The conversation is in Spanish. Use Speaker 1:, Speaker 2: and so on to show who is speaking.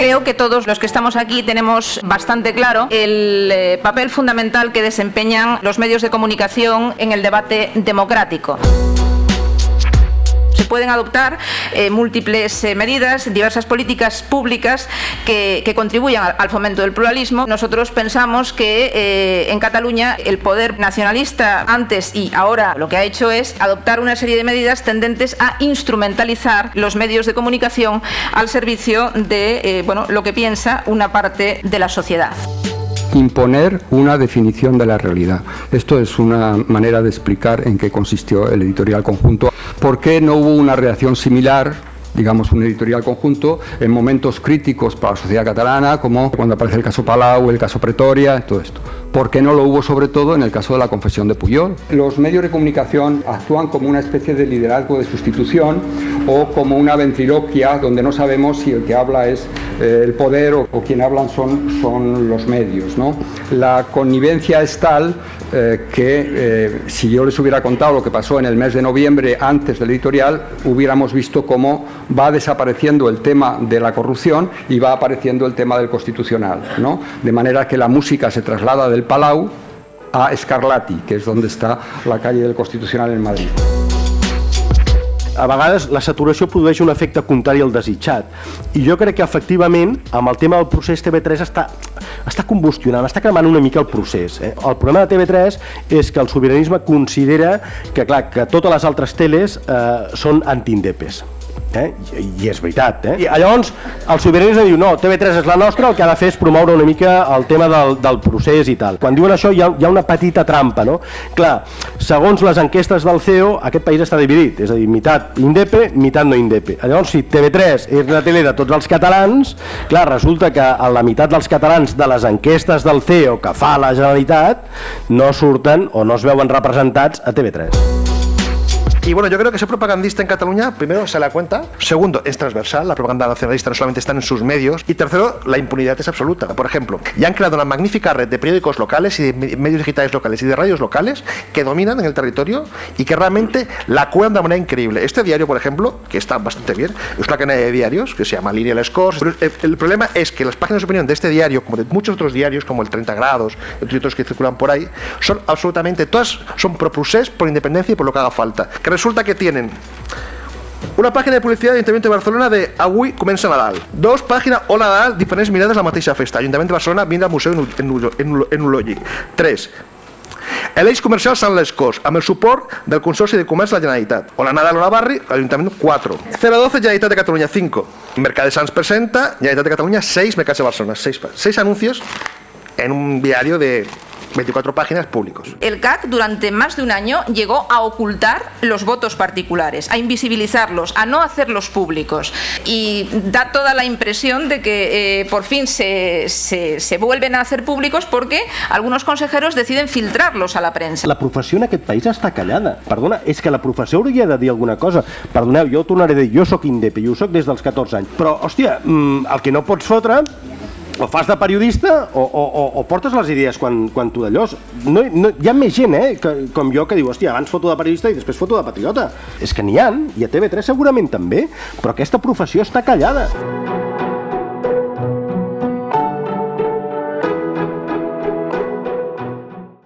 Speaker 1: Creo que todos los que estamos aquí tenemos bastante claro el papel fundamental que desempeñan los medios de comunicación en el debate democrático. Se pueden adoptar múltiples medidas, diversas políticas públicas que contribuyan al fomento del pluralismo. Nosotros pensamos que en Cataluña el poder nacionalista antes y ahora lo que ha hecho es adoptar una serie de medidas tendentes a instrumentalizar los medios de comunicación al servicio de lo que piensa una parte de la sociedad.
Speaker 2: Imponer una definición de la realidad. Esto es una manera de explicar en qué consistió el editorial conjunto. ¿Por qué no hubo una reacción similar, digamos un editorial conjunto, en momentos críticos para la sociedad catalana, como cuando aparece el caso Palau, el caso Pretoria, todo esto? ¿Por qué no lo hubo sobre todo en el caso de la confesión de Pujol? Los medios de comunicación actúan como una especie de liderazgo de sustitución o como una ventriloquia donde no sabemos si el que habla es el poder o quien hablan son los medios, ¿no? La connivencia es tal que si yo les hubiera contado lo que pasó en el mes de noviembre antes del editorial, hubiéramos visto cómo va desapareciendo el tema de la corrupción y va apareciendo el tema del constitucional, ¿no? De manera que la música se traslada del Palau a Scarlatti, que és on està la calle del Constitucional en Madrid.
Speaker 3: A vegades la saturació produeix un efecte contrari al desitjat i jo crec que efectivament amb el tema del procés TV3 està combustionant, està cremant una mica el procés. El problema de TV3 és que el sobiranisme considera que, clar, que totes les altres teles són anti-indepes. I és veritat. I llavors el sobiranisme diu no, TV3 és la nostra, el que ha de fer és promoure una mica el tema del procés i tal. Quan diuen això hi ha una petita trampa, no? Clar, segons les enquestes del CEO aquest país està dividit, és a dir, meitat indepe, meitat no indepe. Llavors si TV3 és la tele de tots els catalans, clar, resulta que a la meitat dels catalans de les enquestes del CEO que fa la Generalitat no surten o no es veuen representats a TV3.
Speaker 4: Y bueno, yo creo que ser propagandista en Cataluña, primero, se la cuenta. Segundo, es transversal. La propaganda nacionalista no solamente está en sus medios. Y tercero, la impunidad es absoluta. Por ejemplo, ya han creado una magnífica red de periódicos locales y de medios digitales locales y de radios locales que dominan en el territorio y que realmente la cuelan de manera increíble. Este diario, por ejemplo, que está bastante bien, es una cadena de diarios que se llama Línia Les Corts. Pero el problema es que las páginas de opinión de este diario, como de muchos otros diarios, como el 30 grados, y otros que circulan por ahí, son absolutamente, todas son pro procés, por independencia y por lo que haga falta. Que resulta que tienen una pàgina de publicitat de l'Ajuntament de Barcelona de Avui comença Nadal, dos pàgines Hola Nadal, diferents mirades a la mateixa festa, Ajuntament de Barcelona, vine al museu enològic. 3. L'eix comercial Sant Les Corts, amb el suport del Consorci de Comerç de la Generalitat. Hola Nadal, Hola Barri, Ajuntament 4. 012, Generalitat de Catalunya 5. Mercat de Sants presenta, Generalitat de Catalunya 6, Mercats de Barcelona 6 anuncios en un diario de 24 páginas públicos.
Speaker 1: El CAC durante más de un año llegó a ocultar los votos particulares, a invisibilizarlos, a no hacerlos públicos y da toda la impresión de que por fin se vuelven a hacer públicos porque algunos consejeros deciden filtrarlos a la premsa.
Speaker 3: La professió en aquest país està callada. Perdona, és que la professió hauria de dir alguna cosa. Perdoneu, jo tornaré a dir, jo sóc indepe, jo sóc des dels 14 anys. Però, hòstia, el que no pots fotre o fas de periodista o portes les idees quan tu d'allò. Hi ha més gent com jo que diu, hòstia, abans foto de periodista i després foto de patriota. És que n'hi ha, i a TV3 segurament també, però aquesta professió està callada.